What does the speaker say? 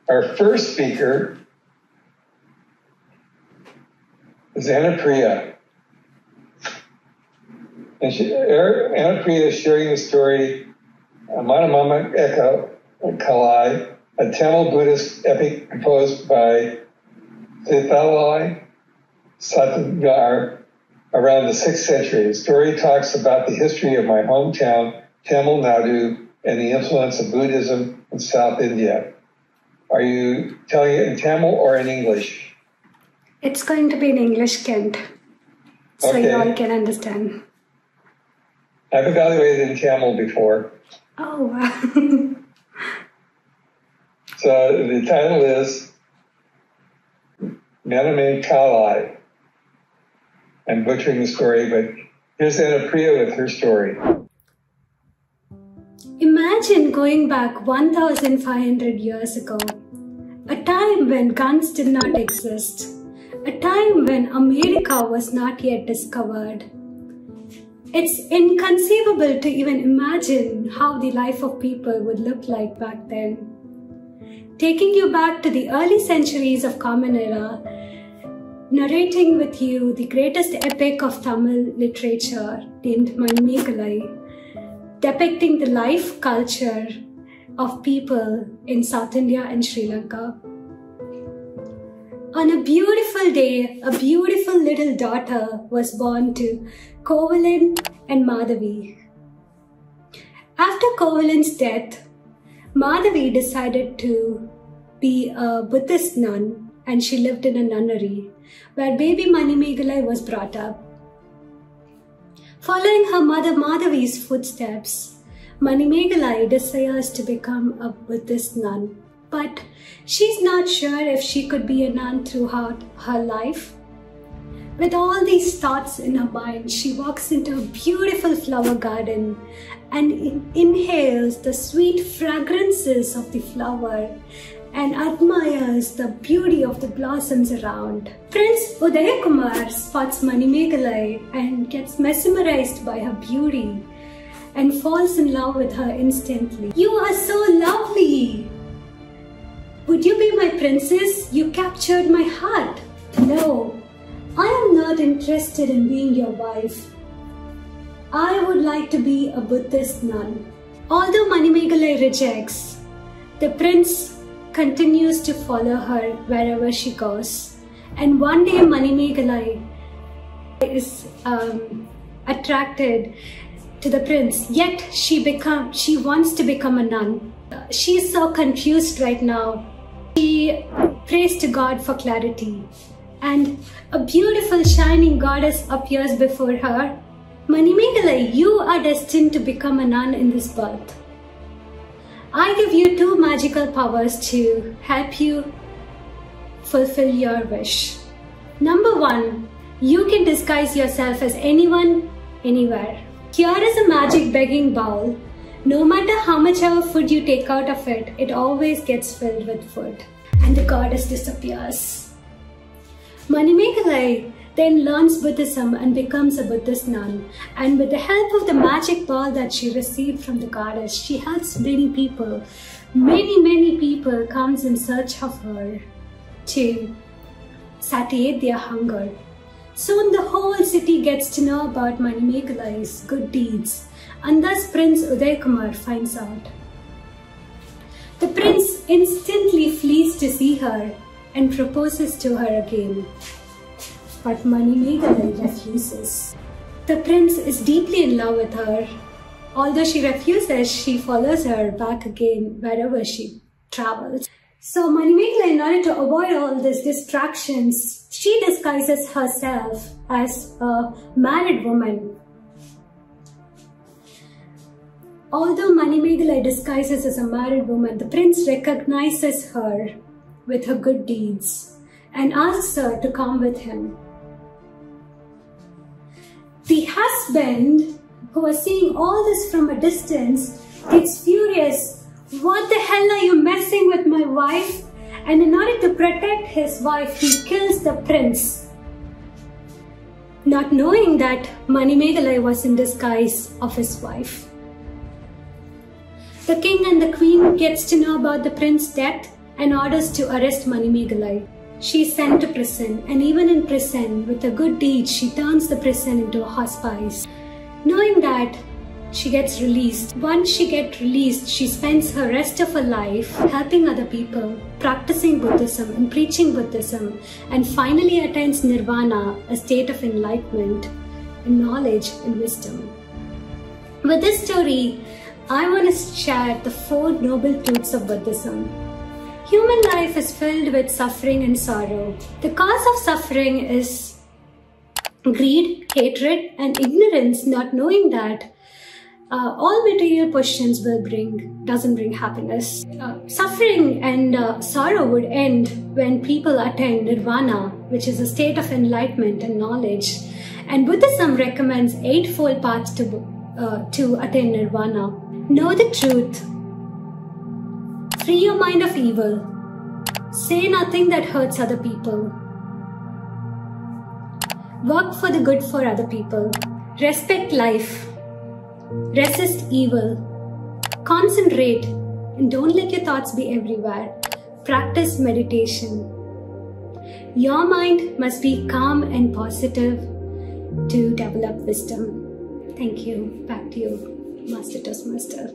Our first speaker is Anapriya. And Anapriya is sharing the story of Manimekalai, a Tamil Buddhist epic composed by Chithalai Satthanar around the 6th century. The story talks about the history of my hometown, Tamil Nadu, and the influence of Buddhism in South India. Are you telling it in Tamil or in English? It's going to be in English, Kent. So okay. You all can understand. I've evaluated in Tamil before. Oh, wow. So the title is Manimekalai. I'm butchering the story, but here's Anapriya with her story. Imagine going back 1,500 years ago, a time when guns did not exist, a time when America was not yet discovered. It's inconceivable to even imagine how the life of people would look like back then. Taking you back to the early centuries of Common Era, narrating with you the greatest epic of Tamil literature named Manimekalai, depicting the life culture of people in South India and Sri Lanka. On a beautiful day, a beautiful little daughter was born to Kovalin and Madhavi. After Kovalin's death, Madhavi decided to be a Buddhist nun, and she lived in a nunnery where baby Manimegalai was brought up. Following her mother Madhavi's footsteps, Manimekalai desires to become a Buddhist nun, but she's not sure if she could be a nun throughout her life. With all these thoughts in her mind, she walks into a beautiful flower garden and inhales the sweet fragrances of the flower and admires the beauty of the blossoms around. Prince Udayakumar spots Manimekalai and gets mesmerized by her beauty and falls in love with her instantly. "You are so lovely! Would you be my princess? You captured my heart." "No, I am not interested in being your wife. I would like to be a Buddhist nun." Although Manimekalai rejects, the prince continues to follow her wherever she goes. And one day Manimekalai is attracted to the prince, yet she wants to become a nun. She is so confused right now. She prays to God for clarity, and a beautiful shining goddess appears before her. "Manimekalai, you are destined to become a nun in this birth. I give you 2 magical powers to help you fulfill your wish. Number 1, you can disguise yourself as anyone, anywhere. Here is a magic begging bowl. No matter how much ever food you take out of it, it always gets filled with food." And the goddess disappears. Manimekalai then learns Buddhism and becomes a Buddhist nun. And with the help of the magic ball that she received from the goddess, she helps many people. Many people comes in search of her to satiate their hunger. Soon the whole city gets to know about Manimekalai's good deeds, and thus Prince Udayakumar finds out. The prince instantly flees to see her and proposes to her again. But Manimekalai refuses. The prince is deeply in love with her. Although she refuses, she follows her back again wherever she travels. So Manimekalai, in order to avoid all these distractions, she disguises herself as a married woman. Although Manimekalai disguises as a married woman, the prince recognizes her with her good deeds and asks her to come with him. The husband, who was seeing all this from a distance, gets furious. "What the hell are you messing with my wife?" And in order to protect his wife, he kills the prince, not knowing that Manimekalai was in disguise of his wife. The king and the queen gets to know about the prince's death, and orders to arrest Manimekalai. She is sent to prison, and even in prison, with a good deed, she turns the prison into a hospice. Knowing that, she gets released. Once she gets released, she spends her rest of her life helping other people, practicing Buddhism and preaching Buddhism, and finally attains nirvana, a state of enlightenment, knowledge and wisdom. With this story, I want to share the 4 noble truths of Buddhism. Human life is filled with suffering and sorrow. The cause of suffering is greed, hatred, and ignorance, not knowing that all material possessions doesn't bring happiness. Suffering and sorrow would end when people attain nirvana, which is a state of enlightenment and knowledge. And Buddhism recommends 8-fold paths to attain nirvana. Know the truth. Free your mind of evil. Say nothing that hurts other people. Work for the good for other people. Respect life. Resist evil. Concentrate and don't let your thoughts be everywhere. Practice meditation. Your mind must be calm and positive to develop wisdom. Thank you. Back to you, Master Toastmaster.